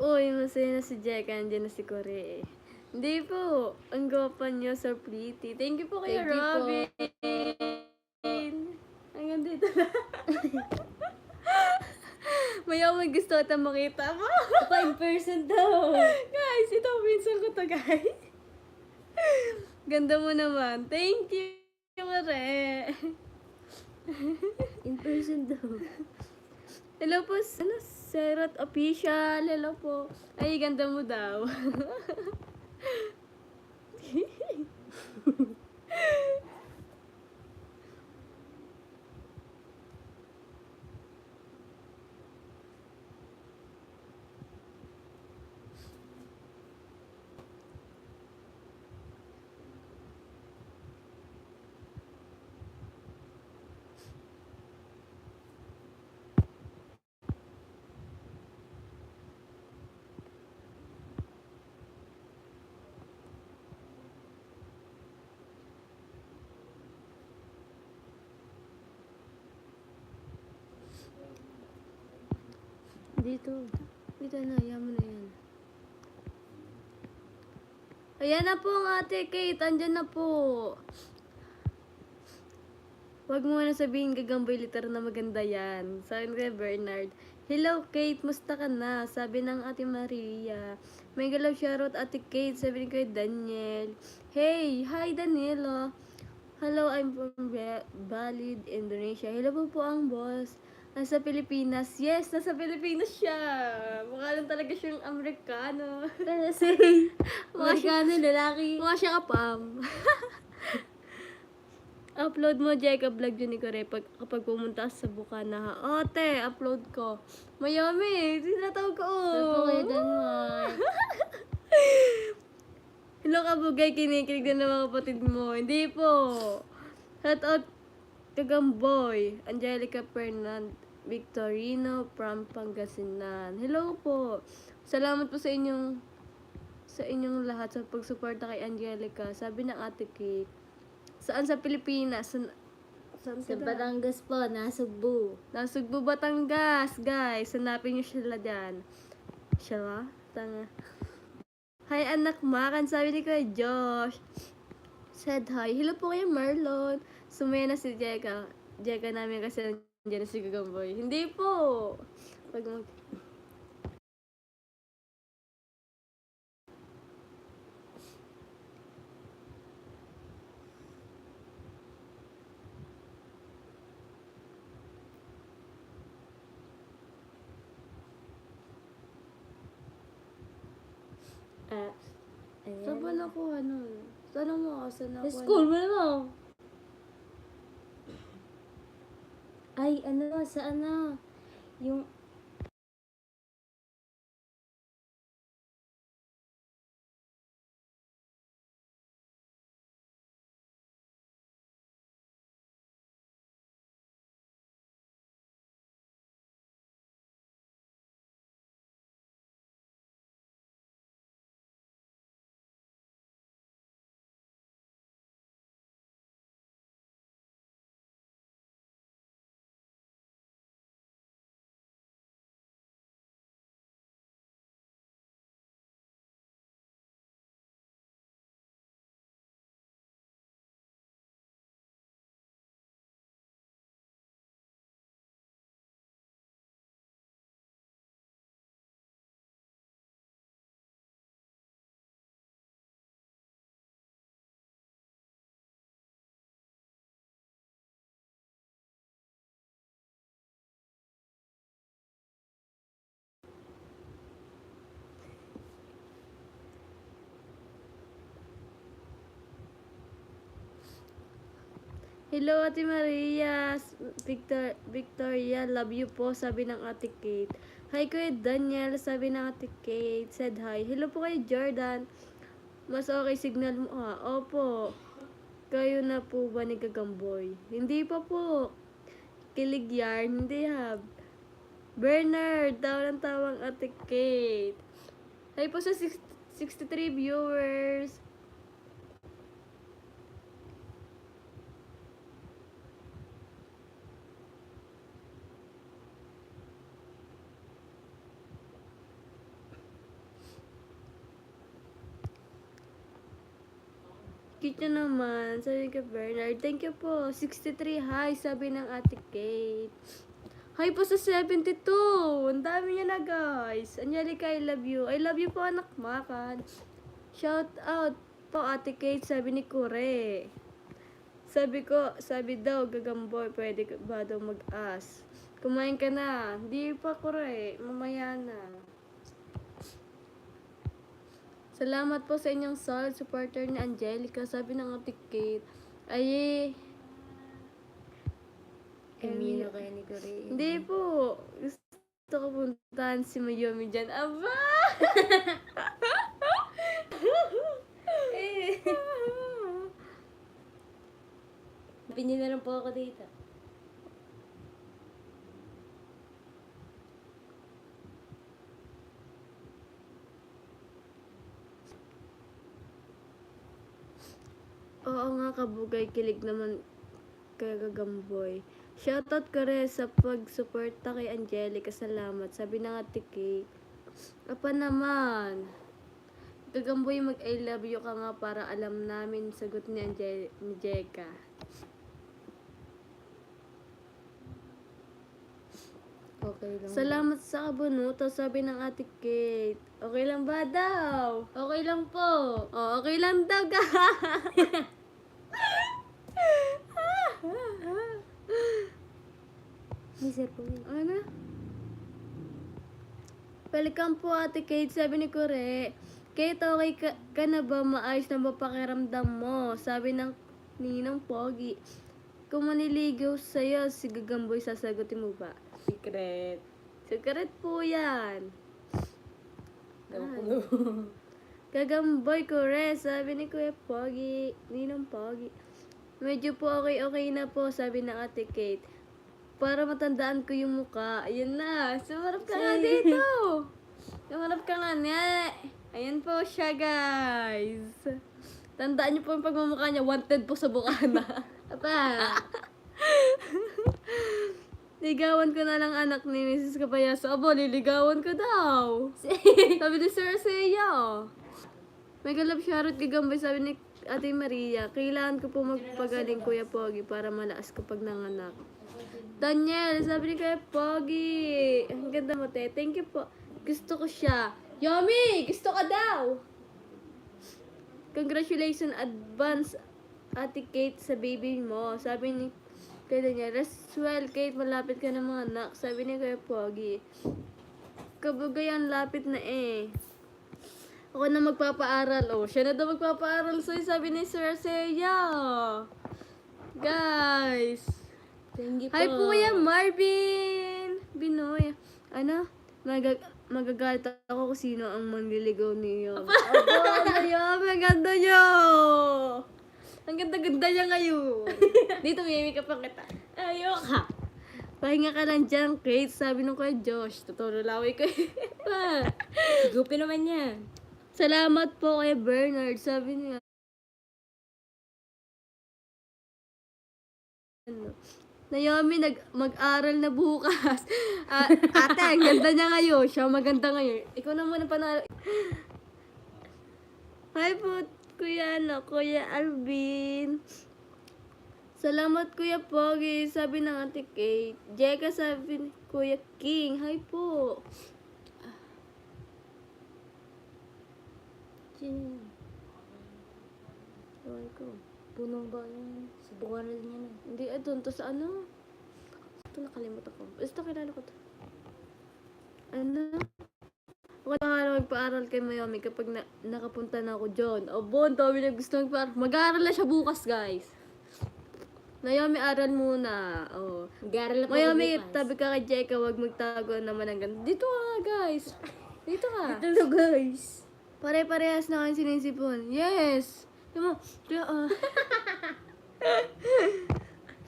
Uy, masaya na si Jeka, andyan na si Kore eh. Hindi po, ang gwapo niyo, so pretty. Thank you po kay Thank you po. Robin. Hanggang dito na. Mayaw may gusto ata makita mo. Ako in person daw. Guys, ito minsan ko to guys. Ganda mo naman. Thank you, Kore. In person daw. Hello po, Serot Official. Hello po. Ay, ganda mo daw. Dito. Dito na, yaman na yan. Ayan na po ang ate Kate. Andyan na po. Huwag mo na sabihin gagamboy literal na maganda yan. Sabi kay Bernard. Hello Kate, musta ka na? Sabi ng ate Maria. May galaw shoutout ate Kate. Sabi ni kay Daniel. Hey, hi Daniela. Hello, I'm from Balid, Indonesia. Hello po ang boss. Nasa Pilipinas. Yes, nasa Pilipinas siya. Mukha lang talaga siyang Amerikano. Kasi, Amerikano, lalaki. Mukha siyang apam. Upload mo, Jeka, vlog yun ni Kore kapag pumunta sa Bukana. Oh, te, upload ko. Mayami, tinatawag ko. Saan po kayo Denmark? Hello ka, Bugay, kinikilig na ng mga kapatid mo. Hindi po. Shout out Kagamboy, Angelica Fernand Victorino from Pangasinan. Hello po. Salamat po sa inyong lahat sa pagsuporta kay Angelica. Sabi ng ate Kate. Saan sa Pilipinas? Saan Sa ka na? Batangas po, Nasugbu. Nasugbu, Batangas, guys. Hanapin niyo sila dyan. Siya? Tanga. Hi, anak Makan. Sabi ni Kuya Josh. Said hi. Hello po kayo, Marlon. Sumaya na si Jeka. Jeka namin kasi nandiyan na si Gagamboy. Hindi po. Pag Ayan. Saan ba nakuha nun? Tanong mo ako, saan Sa nakuha? school mo naman. Ay, sa yung Hello, Ate Maria. Victoria, love you po, sabi ng Ate Kate. Hi, Kuya Daniel, sabi ng Ate Kate. Said hi. Hello po kay Jordan. Mas okay signal mo. Opo. Kayo na po ba ni Gagamboy? Hindi pa po. Kilig yarn, hindi ha. Bernard, tawag ng tawang Ate Kate. Hi po sa 63 viewers. Cute nyo naman. Sabi ka, Bernard. Thank you po. 63 hi, sabi ng Ate Kate. Hi po sa 72. Ang dami niya na, guys. Angelica, I love you. I love you po, anak makan. Shout out po, Ate Kate, sabi ni Kure. Sabi daw, gagamboy, pwede ka ba daw mag-as? Kumain ka na. Hindi pa, Kure. Mamaya na. Salamat po sa inyong solid supporter ni Angelica, sabi ng Ate Kate. Ay, Emino kaya ni Korea. hindi po. Gusto ko puntahan si Mayumi dyan. Aba! Pinili na lang po ako dito. Oo nga, kabugay, kilig naman kay Gagamboy. Shoutout ka rin sa pag-suporta kay Angelica. Salamat. Sabi ng Ate Kate. Apa naman? Gagamboy, mag-I love you ka nga para alam namin sagot ni ni Jeka. Okay lang. Salamat sa kabunuto, sabi ng Ate Kate. Okay lang ba daw? Okay lang po. Oh, okay lang daw, ga. May sir po yun. Ano? Welcome po, Ate Kate, sabi ni Kure. Kate, okay ka na ba? Maayos na ba pakiramdam mo? Sabi ng Ninang Pogi. Kung maniligaw sa'yo, si Gagamboy, sasagutin mo ba? Secret. Secret po yan. Gagamboy, Kure, sabi ni Kuya Pogi. Ninang Pogi. Medyo po okay na po, sabi ng Ate Kate. Para matandaan ko yung mukha. Ayun na. Sumarap ka nga dito. Sumarap ka nga niya. Ayan po siya, guys. Tandaan niyo po yung pagmamukha niya. Wanted po sa Bukana. Apa? Ligawan ko na lang anak ni Mrs. Kapayaso. Abo, liligawan ko daw. Sabi ni Sir Seiya. Mega love shoutout Gagambay, sabi ni Ate Maria. Kailangan ko po magpagaling, Kuya Pogi, para malaas kapag nanganak. Daniel, sabi ni Kuya Pogi. Ang ganda mo, te. Thank you po. Gusto ko siya. Yomi! Gusto ka daw! Congratulations advance, Ate Kate, sa baby mo. Sabi ni kay Daniel, Roswell, Kate, malapit ka na mga anak. Sabi ni Kuya Pogi. Kabugay ang lapit na eh. Ako na magpapaaral. Oh, siya na daw magpapaaral. So, sabi ni Sir Seiya. Guys. Thank you po. Hi po Kuya Marvin. Binoy. Ano? Magagalit ako kung sino ang manliligaw niyo. Aba, ngayon. Ang ganda niyo. Ang ganda-ganda niya ngayon. Dito, mimi ka pa kita. Ayoko. Pahinga ka lang dyan, Kate. Sabi nung Kuya Josh. Totoo laway ko. Gupi naman yan. Salamat po kay Bernard. Sabi niya. Naomi, mag-aral na bukas. Ate, ang ganda niya ngayon. Siya maganda ngayon. Ikaw na muna panalo. Hi po, Kuya Alvin. Salamat, Kuya Pogi. Sabi ng Ate Kate. Jeka, sabi ni Kuya King. Hi po. Sino yun? Ewan ko. Punong ba yun? Subukan na din yan eh. Hindi, doon to sa ano? Ito nakalimutan ko. Basta kilala ko to. Ano? Okay na magpa-aral kay Mayami kapag nakapunta na ako dyan. Abo, ang dami na gusto magpa-aral. Mag-aaral na siya bukas, guys. Mayami, aral muna. Oh. Mag-aaral na po Mayami, bukas. tabi ka kay Jeka. Huwag magtago naman ang ganda. Dito ka nga, guys. Dito ka. Ito guys. Pare-parehas na kayo sinisipon. Yes! Di mo,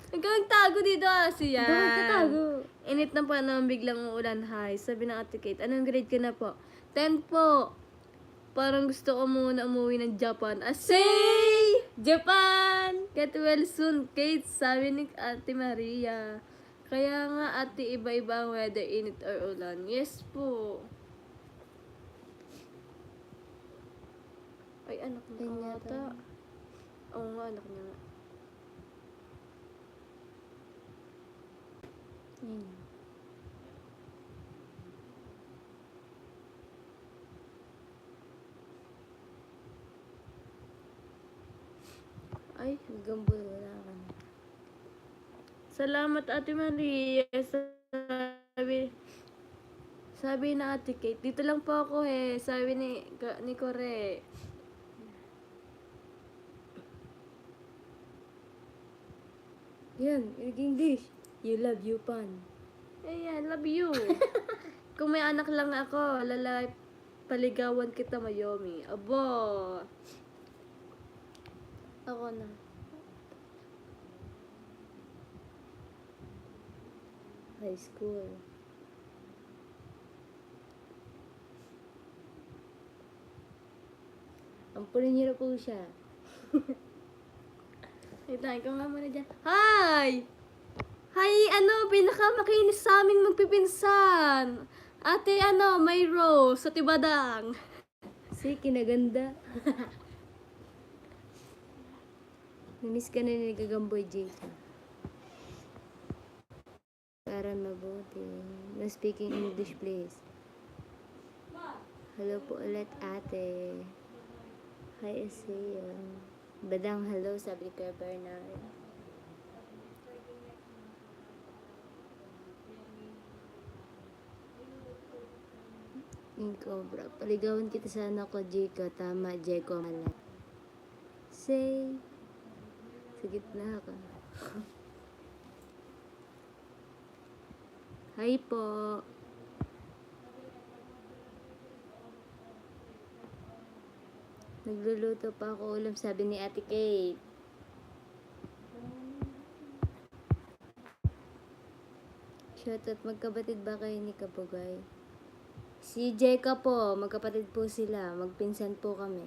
Huwag kang tago dito, siya. Bakit tatago? Init na po naman biglang uulan. Hi, sabi ng Ate Kate. Anong grade ka na po? 10 po. Parang gusto ko muna umuwi ng Japan. Asay! Japan! Get well soon, Kate. Sabi ni Ate Maria. Kaya nga, ate, iba-iba ang weather, init or ulan. Yes po. Ay, anak Ayun na yata. ata. Oo nga, anak niya nga. Ayun. Ay, Gagambol, wala ka na. salamat Ate Maria. Sabi na Ate Kate, dito lang po ako eh. Sabi ni Kore. Yan, English. You love you pan. Ayan, love you. Kung may anak lang ako, paligawan kita, Mayomi. Abo. Ako na. High school. Ampunin niyo na po siya. Wait lang, ikaw nga muna dyan. Hi! Hi, pinakamakinis sa aming magpipinsan. Ate, may rose sa Tibadang. Si, kinaganda. Namiss ka na ni Gagamboy Jake. Para mabuti. No speaking English, please. Hello po ulit, ate. Hi, Asiya. Badang hello, sabi ni Kuya Bernard. Yung cobra. Paligawan kita sana ko, Jeko. Tama, Jeko. Say, sa gitna ka. Hi po. Nagluluto pa ako ulam, sabi ni Ate Kate. Shoutout, magkabatid ba kayo ni Kabugay? Si Jeka po, magkapatid po sila. Magpinsan po kami.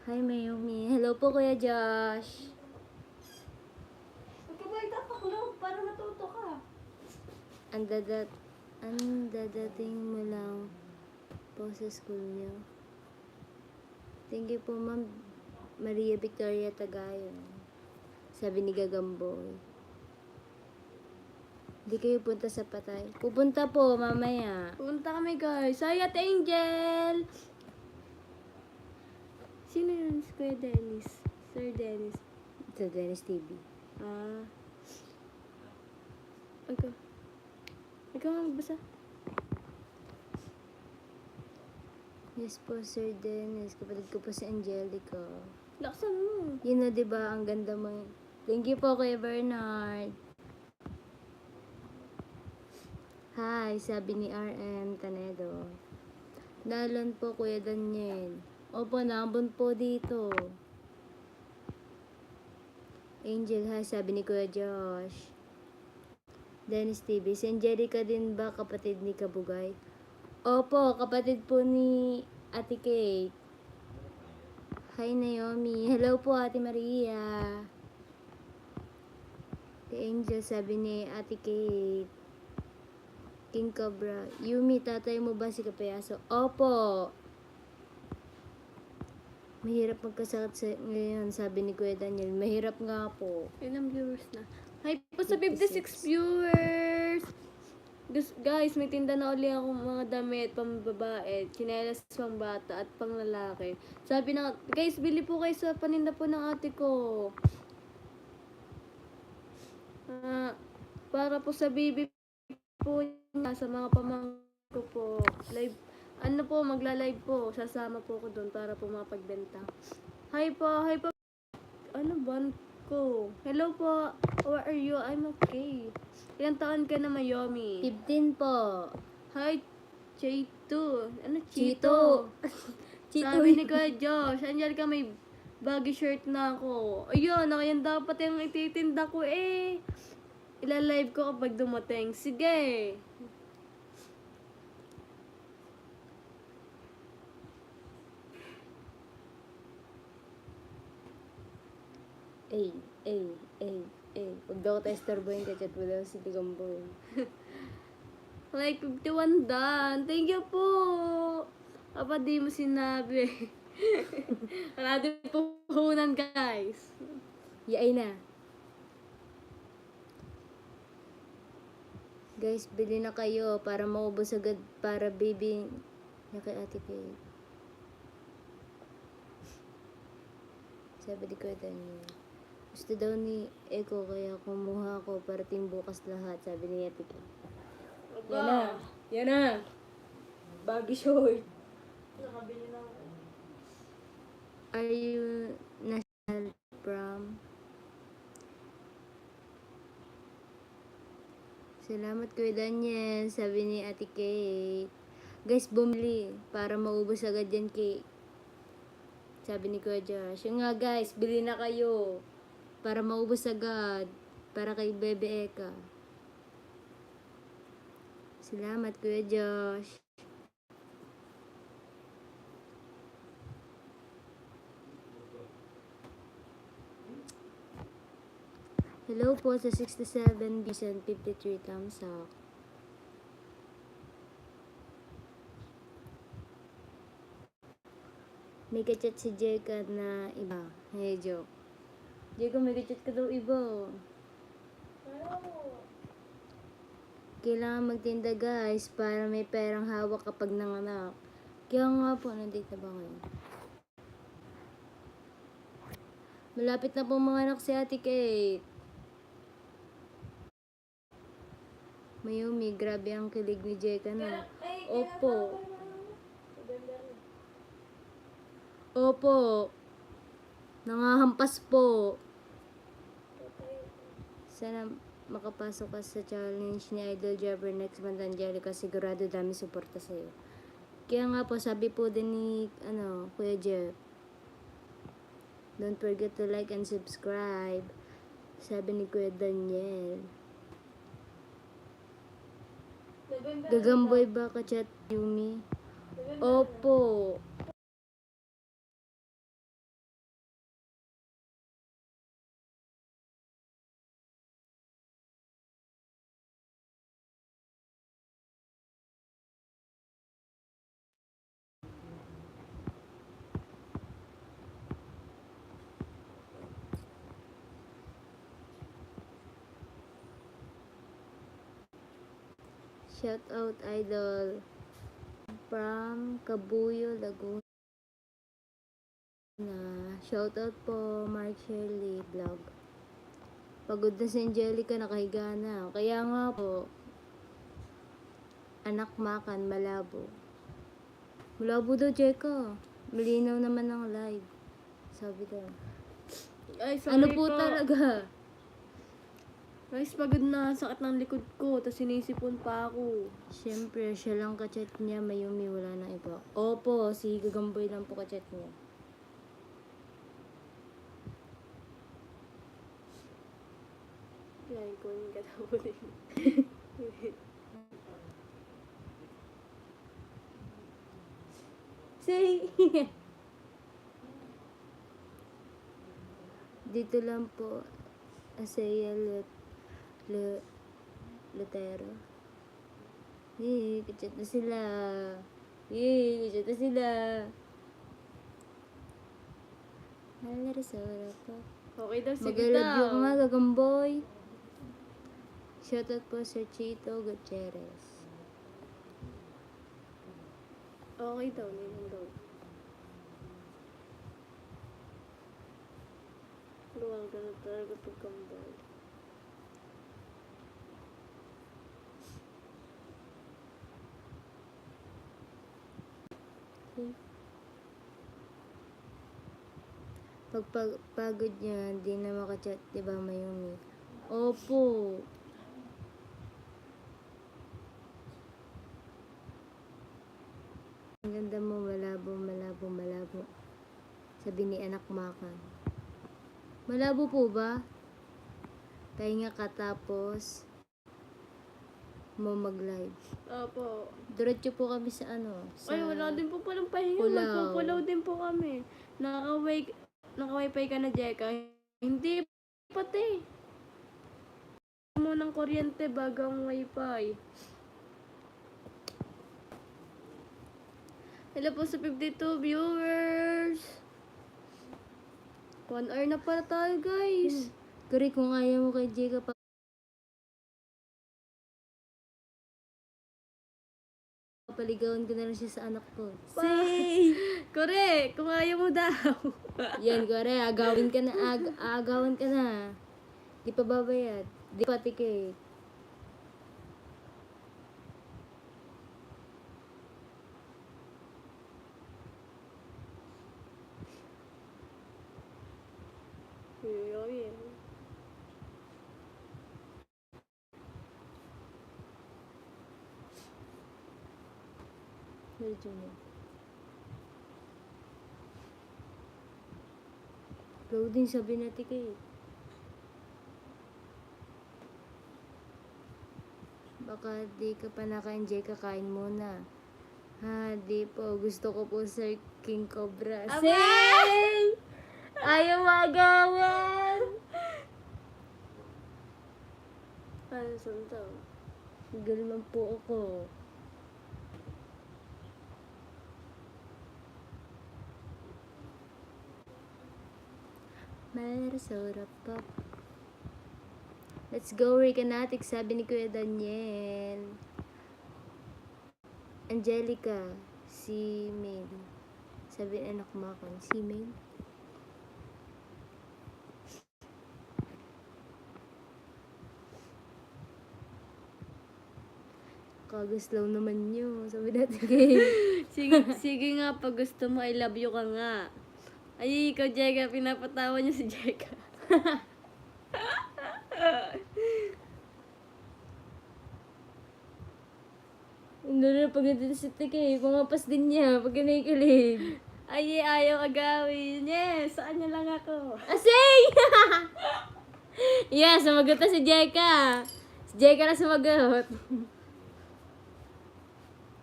Hi, Mayumi. Hello po, Kuya Josh. Magkabay tapaklog para matuto ka. Dadating mo lang po sa school niyo. Thank you po, Ma'am Maria Victoria Tagayon. Sabi ni Gagamboy. Hindi kayo punta sa patay. Pupunta po, mamaya. Punta kami guys. Hi, Ate Angel! Sino yun? Si Kuya Dennis. Sir Dennis. Sa Dennis TV. Ah. Ikaw. Ikaw nga magbasa. Yes po, Sir Dennis. Kapatid ko po si Angelica. Laksan mo. Yun na, diba? Ang ganda mo. Thank you po, Kuya Bernard. Hi, sabi ni RM Tanedo. Dalan po, Kuya Daniel. Opo, naambon po dito. Angel, hi, sabi ni Kuya Josh. Dennis TV. Si Angelica din ba kapatid ni Kabugay? Opo, kapatid po ni Ate Kate. Hi, Naomi. Hello po, Ate Maria. The Angel, sabi ni Ate Kate. King Cobra. Yumi, tatay mo ba si Kapayaso? Opo. Mahirap magkasakit ngayon, sabi ni Kuya Daniel. Mahirap nga po. Ilang viewers na? Hi po sa 56 viewers! Guys, may tinda na uli akong mga damit, pambabae, tsinelas pang bata at pang lalaki. Sabi na, guys, bili po kayo sa paninda po ng ate ko. Para po sa baby po niya, sa mga pamangkin ko po. Live, magla-live po. Sasama po ko doon para po mapagbenta. Hi po. Ano ba ko? Hello po. How are you? I'm okay. Ilang taon ka na, Mayomi? 15 po. Hi, Chito. Ano, Chito. Chito. Sabi ni Kuya Josh, andyan ka, may baggy shirt na ako. Ayun, yan dapat yung ititinda ko eh. Ila-live ko kapag dumating. Sige. Pag daw tester boy, kachat mo daw si Tigamboy. Like, 51 done. Thank you po. Apa di mo sinabi. Wala din puhunan, guys. Yaay na. Guys, bili na kayo para maubos agad para baby na kay Ate Kate. Sabi ni Kuya Daniel. Gusto daw ni Eko kaya kumuha ko parating bukas lahat. Sabi ni Ate Kate. Yan na. Yan na. Baggy short. Nakabili na ako. Are you national prom? Salamat Kuya Daniel, sabi ni Ate Kate. Guys, bumili para maubos agad yan cake. Sabi ni Kuya Josh. Yung nga guys, bili na kayo para maubos agad. Para kay Bebe Eka. Salamat Kuya Josh. Hello po sa 67 views and 53 thumbs up. May kachat si Jeka na iba. Hey, joke. Jeka, may kachat ka daw iba. Kailangan magtinda guys para may perang hawak kapag nanganak. Kaya nga po, nandito ba kayo? Malapit na po mga anak si Ate Kate. Mayumi, grabe ang kilig ni Jeka na. Opo. Opo. Nangahampas po. Sana makapasok ka sa challenge ni Idol Jabber next month, Angelica. Sigurado dami suporta sa'yo. Kaya nga po, sabi po din ni, Kuya Jeff. Don't forget to like and subscribe. Sabi ni Kuya Daniel. Gagamboy ba ka chat, Yumi? Opo. Shout out Idol from Kabuyo, Laguna. Shout out po Mark Shirley Vlog. Pagod na si Angelica, nakahiga na. Kaya nga po, anak makan, malabo. Malabo daw, Jeka. Malinaw naman ang live. Sabi daw. Ay, Ano sorry po talaga? Guys, pagod na. Sakit ng likod ko. Tapos sinisipon pa ako. Siyempre, siya lang kachat niya. Mayumi, wala nang iba. Opo, si Gagamboy lang po kachat niya. Kaya ko yung katawalin. Say! Dito lang po, Asaya Lutero. Kachat na sila. Kachat na sila. Halarasara pa. Okay daw, sige Mag-love you daw. ka nga, Gagamboy. Shoutout po Sir Chito Gutierrez. Okay daw, ngayon daw. Luwag ka na talaga pagkambal. Pag pagod niya, di na makachat, di ba, Mayumi? Opo. Ang ganda mo, malabo, malabo, malabo. Sabi ni anak makan. Malabo po ba? Pahinga ka tapos mo mag-live. Opo. Diretso po kami sa sa Ay, wala din po palang pahinga. Pulaw. Magpupulaw din po kami. Naka-wifi ka na, Jeka. Hindi pati. Mo ng kuryente bagang wifi. Hello po sa 52 viewers. 1 hour na pala tayo, guys. Kuri, kung ayaw mo kay Jeka papaligawan ko na lang siya sa anak ko. Say! Kore, kung ayaw mo daw. Yan, kore, agawin ka na, aagawan ka na. Di pa babayad. Di pa ticket. Medyo na. Loading sabi na ticket. Baka di ka pa naka-enjoy, kakain muna. Ha, di po. Gusto ko po, Sir King Cobra. Abay! Say! Ayaw magawan! Ano saan to? Galman po ako. Sarap pa. Let's go, Rikanatic, sabi ni Kuya Daniel. Angelica, si Mail. Sabi ni anak mo ako, si Mail. Kagaslaw naman nyo, sabi natin kay. Sige nga, pag gusto mo, I love you ka nga. Ay, ikaw, Jeka, pinapatawa niya si Jeka. Hindi na pag nandito si Tike, pangapas din niya pag kinikilig. Ay, ayaw agawin. Yes, saan niya lang ako. Asay! Yeah, sumagot na si Jeka. Si Jeka na sumagot.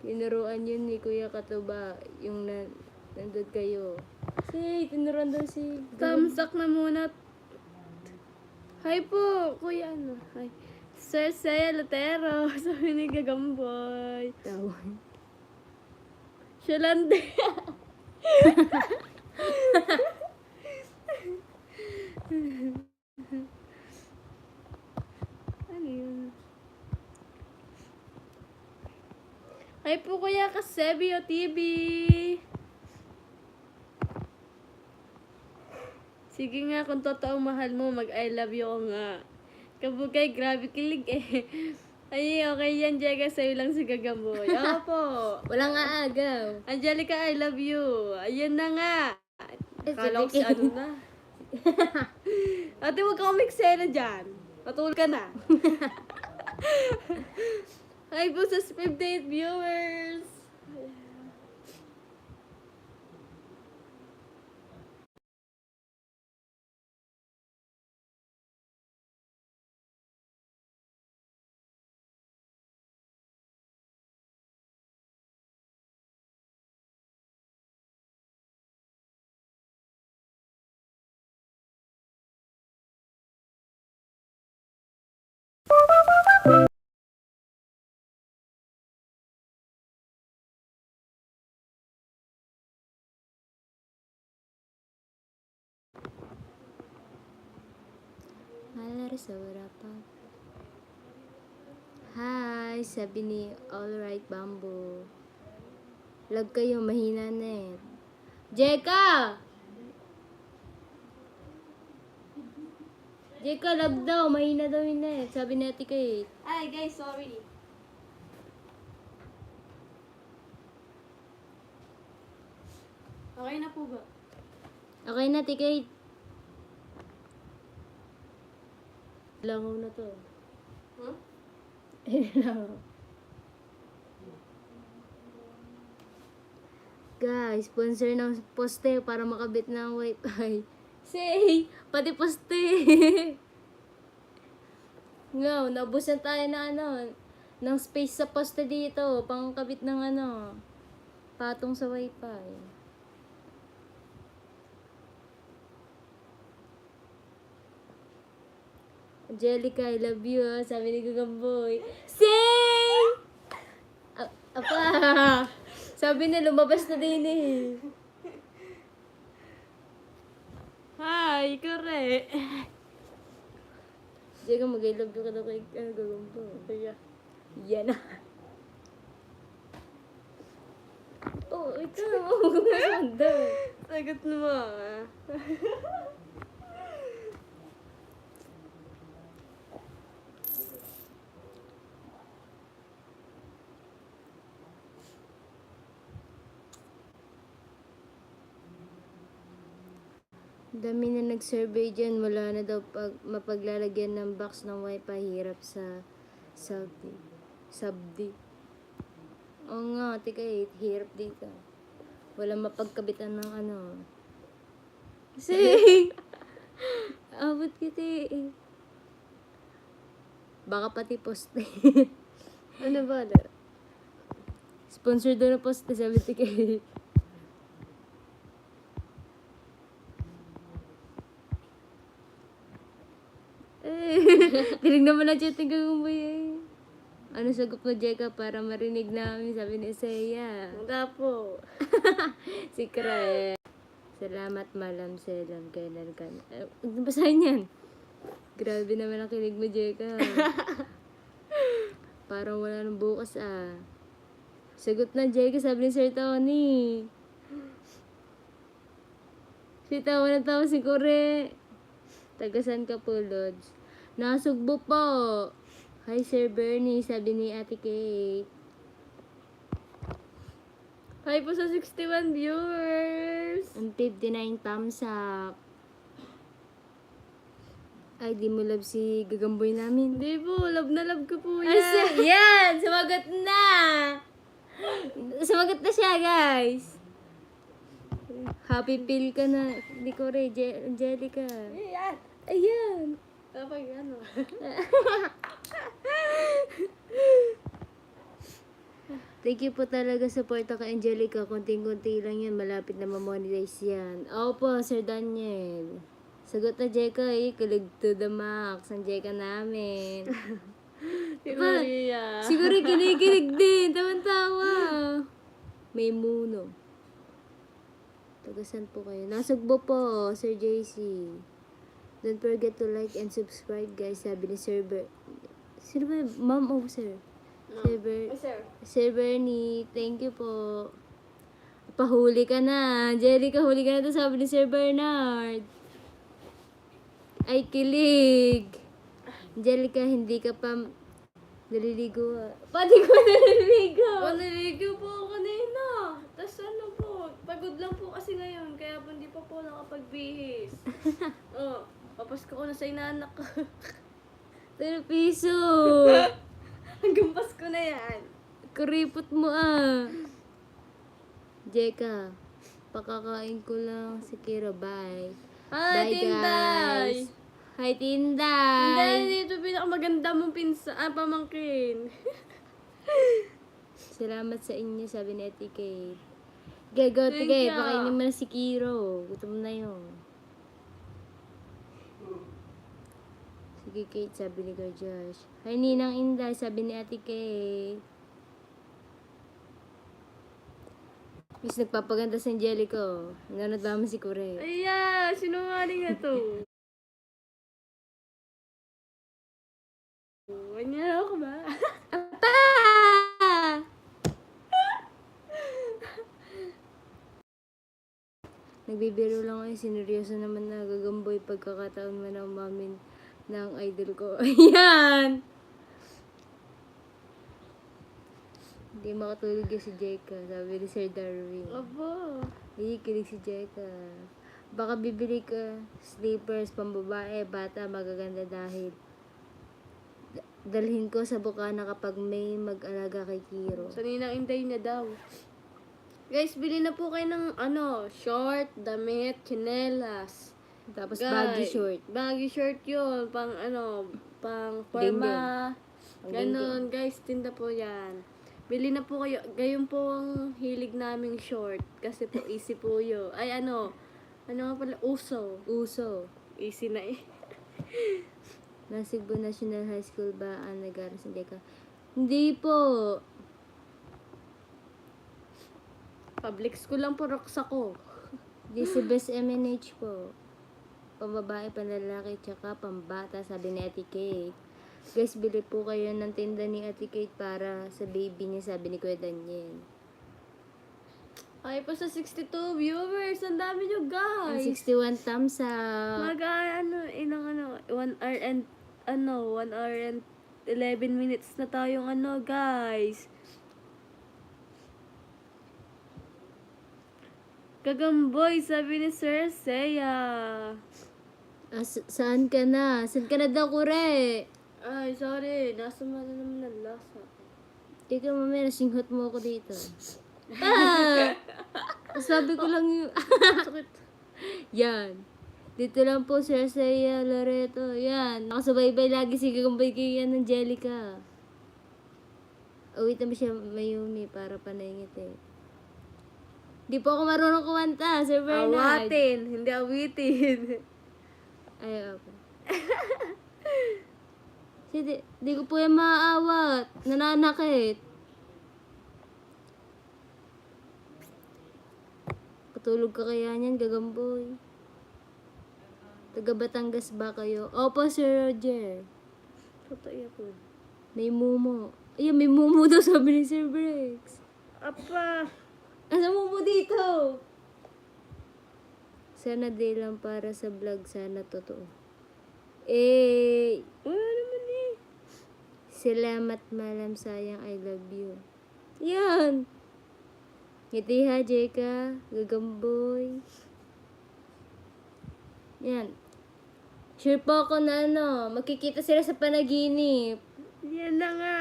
Tinuruan yun ni Kuya Katuba, yung nandun kayo. Say, tinuruan daw si... Tamsak na muna. Hi po, kuya ano. Hi. Sir Saya Lutero. Sabi ni Gagamboy. Tawan. Siya lang din. Ano yun? Hi po kuya Kasebio TV. Sige nga, kung totoong mahal mo, mag-I love you ko nga. Kabugay, grabe kilig eh. Ay, okay yan, Jeka. Sa'yo lang si Gagamboy. Opo. Walang aagaw. Angelica, I love you. Ayan na nga. Kala ko si Sige. ano na. Ate, huwag kang umiksena dyan. Patul ka na. Hi po sa 58 viewers. Malari sa pa. Hi, sabi ni Alright Bamboo. Lag kayo, mahina net. Jeka! Jeka, lag daw, mahina daw yung net. Sabi ni Ate Kate. Ay, guys, sorry. Okay na po ba? Okay na, Ate Kate. Langaw na to. Huh? Langaw. Guys, sponsor ng poste para makabit ng wifi. Say, pati poste. Ngaw, naubusan tayo na ng space sa poste dito, pangkabit ng patong sa wifi. Angelica, I love you, sabi ni Gagamboy. Say! Apa! Sabi Sabi na, lumabas na din eh. Hi, kore. Jeka, mag-I love you ka daw kay gagawin po. Kaya, Yan na. Oh, ikaw. Huwag mo sundan. sagot mo ah. Dami na nag-survey dyan. Wala na daw mapaglalagyan ng box ng wifi. Hirap sa Sabdi. Oo nga, tika eh. Hirap dito. Walang mapagkabitan ng ano. Kasi, abot kita eh. Baka pati poste. Ano ba? Sponsor doon na poste, sabi tika eh. Tinignan mo na chatting kagumboy eh. Ano sagot mo, Jeka, para marinig namin, sabi ni Seya. Wala po. Secret. Salamat, Malam Selam, kailan ka. Basahin yan. Grabe naman ang kinig mo, Jeka. Parang wala nang bukas ah. Sagot na, Jeka, sabi ni Sir Tony. Si tawa na tawa si Kore. Tagasan ka po, Lods. Nasugbo po. Hi, Sir Bernie, sabi ni Ate Kate. Hi po sa 61 viewers. Ang 59 thumbs up. Ay, di mo love si gagamboy namin. Hindi po, love na love ko po yan. Yan! Sumagot na! Sumagot na siya, guys. Happy pill ka na. Hindi ko rin, Angelica. Ayan. Ayan. Kapag ano. Thank you po talaga sa suporta kay Angelica. Konting-konti lang yan. Malapit na ma-monetize yan. Opo, Sir Daniel. Sagot na, Jeka eh. Kilig to the max. Ang Jeka namin. Si Maria. Siguro kinikilig din. Tawan-tawa. May muno. Tagasan po kayo. Nasugbo po, Sir JC. Don't forget to like and subscribe, guys. Sabi ni Sir Sino ba? Ma'am o Sir? Sir Bernie, thank you po. Pahuli ka na. Angelica, huli ka na to, sabi ni Sir Bernard. Ay, kilig. Angelica, hindi ka pa naliligo. Pati ko naliligo. Naliligo po ako kanina. Tapos ano po, pagod lang po kasi ngayon. Kaya po hindi pa po nakapagbihis. Oh, papasko ko na sa inanak ko. 3 piso. Hanggang Pasko na yan. Kuripot mo ah. Jeka, pakakain ko lang si Kira. Bye. Hi, Bye, Tinday! guys. Hi, Tinday. Hindi, ito pinakamaganda mong pamangkin. Salamat sa inyo, sabi ni Ate Kate. Gago, Thank tige, you. pakainin mo na si Kiro. Gutom na yun. Sige, Kate, sabi ni Kuya Josh. Hi, Ninang Inday, sabi ni Ate Kate. Miss, nagpapaganda sa Angelico. Nanonood ba mo si Kure? Ayan, sinungaling na to. Ganyan ako ba? Apa! Nagbibiro lang kayo, sineryoso naman na gagamboy pagkakataon mo na umamin ng idol ko. Ayan! Hindi makatulog yun si Jeka, sabi ni Sir Darwin. Abo. Kilig si Jeka. Baka bibili ka slippers, pambabae, bata, magaganda dahil dalhin ko sa Bukana kapag may mag-alaga kay Kiro. Sa Ninang Inday na daw. Guys, bili na po kayo ng short, damit, tsinelas. Tapos Guys, baggy short. Baggy short yun. Pang forma. Ganon, guys, tinda po yan. Bili na po kayo. Gayon po ang hilig naming short. Kasi po, easy po yun. Ay, ano nga pala, uso. Easy na eh. Nasugbo National High School ba ang nag-aaral si Jeka? Hindi po. Public school lang po rocks ako. This is best MNH po. Pambabae, panlalaki, tsaka pambata, sabi ni Ate Kate. Guys, bili po kayo ng tinda ni Ate Kate para sa baby niya, sabi ni Kuya Daniel. Ay po sa 62 viewers. Ang dami nyo, Ang guys. 61 thumbs up. 1 hour and 1 hour and 11 minutes na tayong guys. Gagamboy, sabi ni Sir Seiya. Saan ka na? Saan ka na daw, kure? Ay, sorry. Nasa na naman ang lasa. Ikaw, mamaya, nasinghot mo ako dito. Ah! Sabi ko lang yun. Sakit. Yan. Dito lang po, Sir Seiya Loreto. Yan. Nakasubaybay lagi si Gagambay kay Angelica. Awitan mo siya, Mayumi, para panay ngiti. Di po ako marunong kumanta, Sir Bernard. Awatin, hindi awitin. Ay, okay. Di ko po yan maaawat. Nananakit. Patulog ka kaya niyan, Gagamboy. Taga Batangas ba kayo? Opo, Sir Roger. Patay ako. May mumo. Ay, may mumo daw, sabi ni Sir Brex. Apa. Asa mumo dito? Sana day lang para sa vlog. Sana totoo. Wala naman eh. Salamat, malam, sayang, I love you. Yan. Ngiti ha, Jeka. Gagamboy. Yan. Sure po ako na makikita sila sa panaginip. Yan na nga.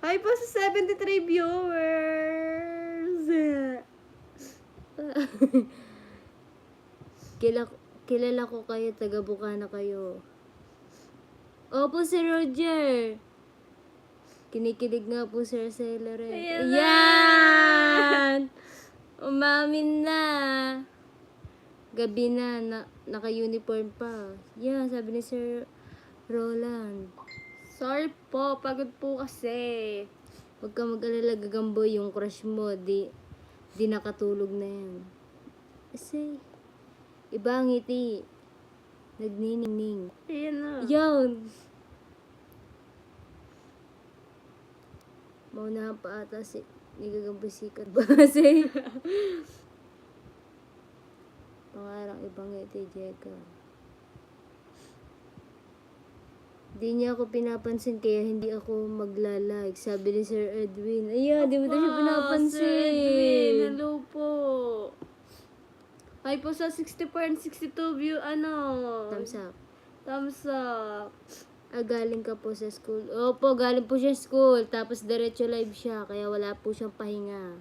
Hi po sa 73 viewers. Kilala ko kayo, taga Bukana kayo. Opo, si Roger. Kinikilig nga po, Sir Celery. Ayan na! Ayan! Umamin na. Gabi na, naka-uniform pa. Yan, sabi ni Sir Roland. Sorry po, pagod po kasi. Huwag ka mag-alala, Gagamboy, yung crush mo, di nakatulog na yan. Kasi, iba ang ngiti. Nagniningning. Ayan na. Yan! Maunahan pa ata si Gagamboy sikat ba kasi? Pangarang ibang ngiti, Jeka. Di niya ako pinapansin kaya hindi ako magla-like. Sabi ni Sir Edwin. Ayan, di mo daw siya pinapansin. Sir Edwin, hello po. Hi po sa 64 and 62 view, Thumbs up. Thumbs up. Galing ka po sa school. Opo, galing po siya sa school. Tapos diretso live siya. Kaya wala po siyang pahinga.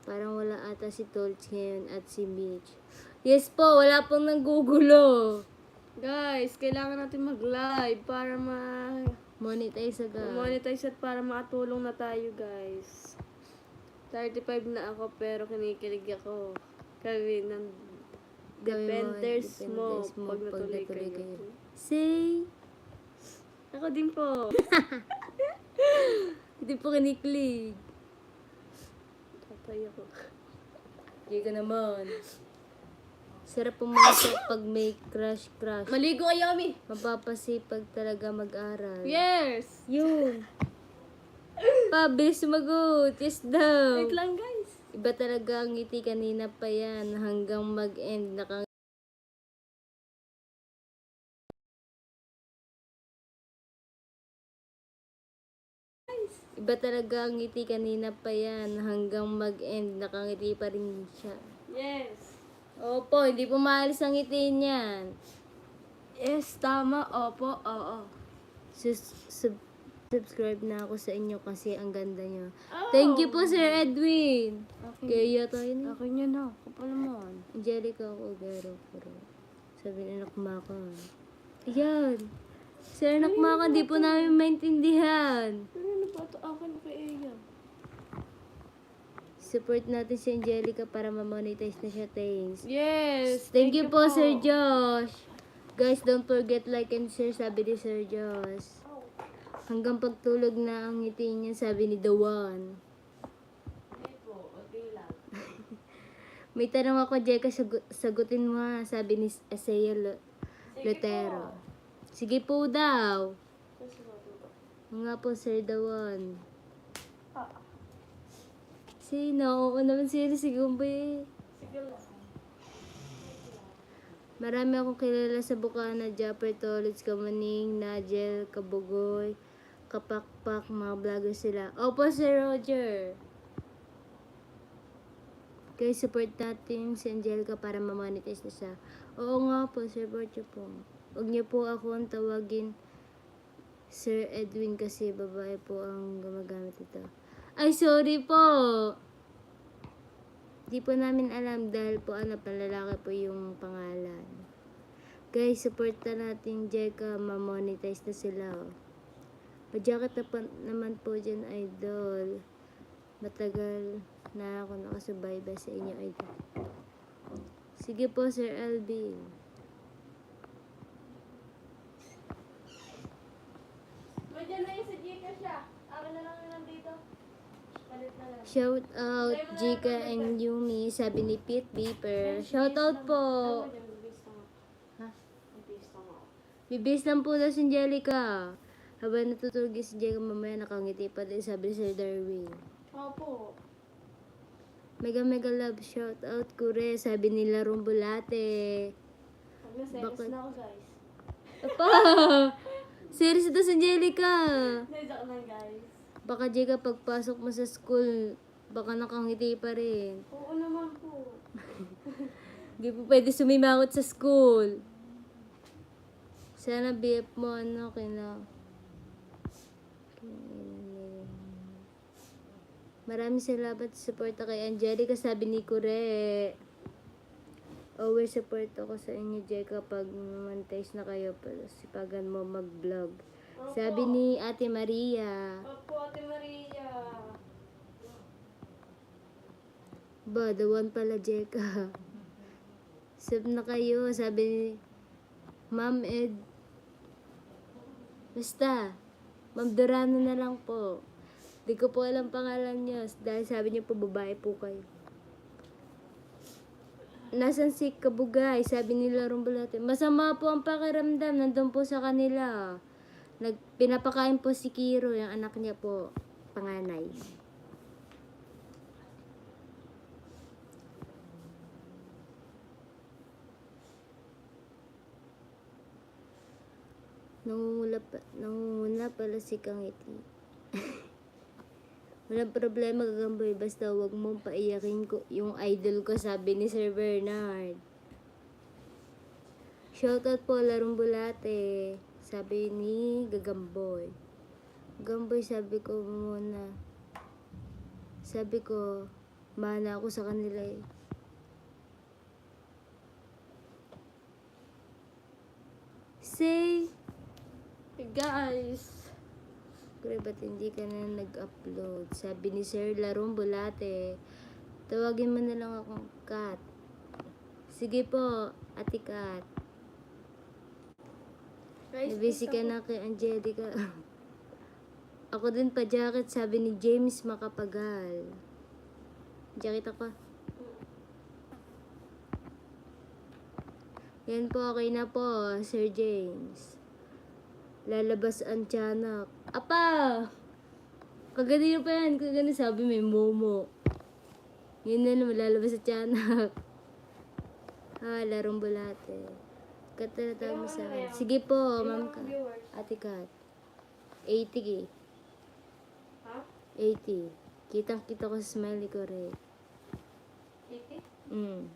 Parang wala ata si Tolch ngayon at si Mitch. Yes po, wala pong nanggugulo. Guys, kailangan natin mag-live para Monetize agad. monetize at para makatulong na tayo, guys. 35 na ako pero kinikilig ako. Kami ng Dependers mo pag natuloy kayo. Say, Ako din po. hindi po kiniklig. Tatay ako. Hindi ka naman. Sarap pumasok pag may crush. Maligo kayo kami. Mapapasipag talaga mag-aral. Yes! Yun. Bilis sumagot. Yes daw. Wait lang, guys. Iba talaga ang ngiti, kanina pa yan. Hanggang mag-end. Iba talaga ang ngiti, kanina pa yan. Hanggang mag-end. Nakangiti pa rin siya. Yes. Opo, hindi po maalis ang ngiti niyan. Yes, tama. Opo, oo. Subscribe na ako sa inyo kasi ang ganda niyo. Oh. Thank you po, Sir Edwin. Okay. Kaya tayo na. Akin yan na. Kapal naman. Angelica Ogero. Sabi ni Nakmakan. Ayan. Sir Nakmakan, di po namin maintindihan. Ano ba ito? Akin kay Eya. Support natin si Angelica para ma-monetize na siya. Thanks. Yes. Thank you po, Sir Josh. Guys, don't forget like and share, sabi ni Sir Joss. Hanggang pagtulog na ang ngiti niya, sabi ni Dawan. Hindi po, okay lang. May tanong ako, Jeka, sagutin mo ha, sabi ni Asea Lutero. Sige po daw. Nga po, Sir Dawan. Sino? Oo naman sila, sige ba eh. Sige lang. Marami akong kilala sa Bukana, Japper, Tolits, Kamaning, Nigel, Kabugoy, Kapakpak, mga vlogger sila. Opo, Sir Roger. Guys, support natin si Angelica para ma-monetize na siya. Oo nga po, support niyo po. Huwag niyo po akong tawagin Sir Edwin kasi babae po ang gumagamit ito. Ay, sorry po! Di po namin alam dahil po panlalaki po yung pangalan. Guys, supportan natin Jeka, ma-monetize na sila. Pa-jacket na naman po dyan, idol. Matagal na ako nakasubaybay sa inyo, idol. Sige po, Sir LB. Diyan na yung sa Gcash siya. Akin na lang yun nandito. Palit na lang. Shout out Jika and Yumi, sabi ni Pete Beeper. Shout out po. Ha? Bibis lang po daw si Angelica. Habang natutulog si Jeka mamaya nakangiti pa din, sabi ni Sir Darwin. Opo. Mega mega love shout out Kure, sabi nila Rumbulate. Pag na-series na ako, guys. Apa! Serious ito si Angelica. Naisak lang, guys. Baka Jeka pagpasok mo sa school, baka nakangiti pa rin. Oo naman po. Hindi po pwede sumimangot sa school. Sana BF mo Maraming salamat sa suporta kay Angelica, sabi ni Kure. Always support ako sa inyo, Jeka, pag monetize na kayo, sipagan mo mag-vlog. Sabi ni Ate Maria. Opo, Ate Maria. Ba, the one pala, Jeka. Sub na kayo, sabi ni Ma'am Ed. Basta, Ma'am Dorano na lang po. Di ko po alam pangalan niyo dahil sabi niyo po babae po kayo. Nasaan si Kabugay? Sabi nila Rumbulate. Masama po ang pakiramdam. Nandun po sa kanila. Pinapakain po si Kiro, yung anak niya po, panganay. Nangunguna pala si Kangiti. Walang problema, Gagamboy. Basta wag mong paiyakin ko yung idol ko, sabi ni Sir Bernard. Shoutout po, Larong Bulate. Sabi ni Gagamboy. Gagamboy, sabi ko muna. Sabi ko, mana ako sa kanila eh. Say, Hey, guys. Kure, ba't hindi ka na nag-upload? Sabi ni Sir Larong Bulate. Tawagin mo na lang akong Kat. Sige po, Ate Kat. Guys, Nabisi ka na kay Angelica. Ako din pa jacket, sabi ni James Makapagal. Jacket ako. Yan po, okay na po, Sir James. Lalabas ang tiyanak. Apa! Kaganina pa yan. Kaganina sabi may momo. Yun na naman, lalabas ang tiyanak. Larong bulate. Katatawag mo sa akin. Sige po, Ma'am Kat. Ate Kat. 80. Ha? 80. Kitang-kita ko sa smiley ko rin. 80?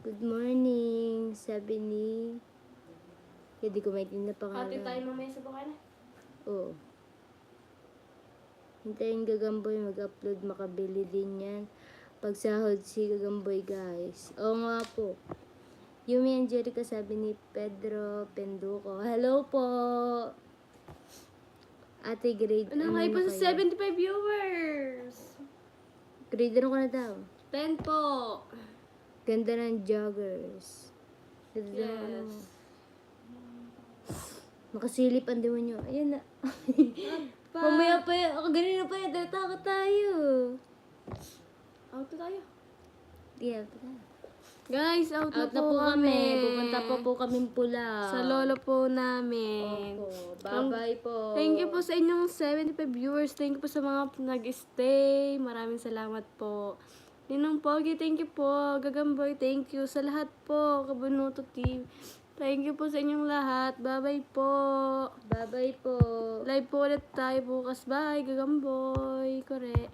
Good morning, sabi ni... Hindi ko maintindihan na Hati tayo pangalan. mamaya sa Bukana. Oo. Hintayin Gagamboy mag-upload, makabili din yan. Pagsahod si Gagamboy, guys. Oo nga po. Yumi Angelica, sabi ni Pedro Penduco. Hello po! Ate, grade Ano nga po na sa kayo? 75 viewers? Grade ano ka na daw? 10 po. Ganda ng joggers. Ganda ng ano. Yes. Nakasilip ang demonyo. Ayan na. Mamaya pa yan. Ganun pa yan. Tatakot tayo. Out na tayo. Yeah, tayo. Guys, out Out na po kami. Pupunta pa po kaming pula. Sa lolo po namin. Opo. Bye-bye po. Thank you po sa inyong 75 viewers. Thank you po sa mga nag-stay. Maraming salamat po. Ninong Pogi, thank you po. Gagamboy, thank you. Sa lahat po. Kabunuto Team. Thank you po sa inyong lahat. Bye-bye po. Bye-bye po. Live po ulit tayo bukas. Bye, Gagamboy. Kore.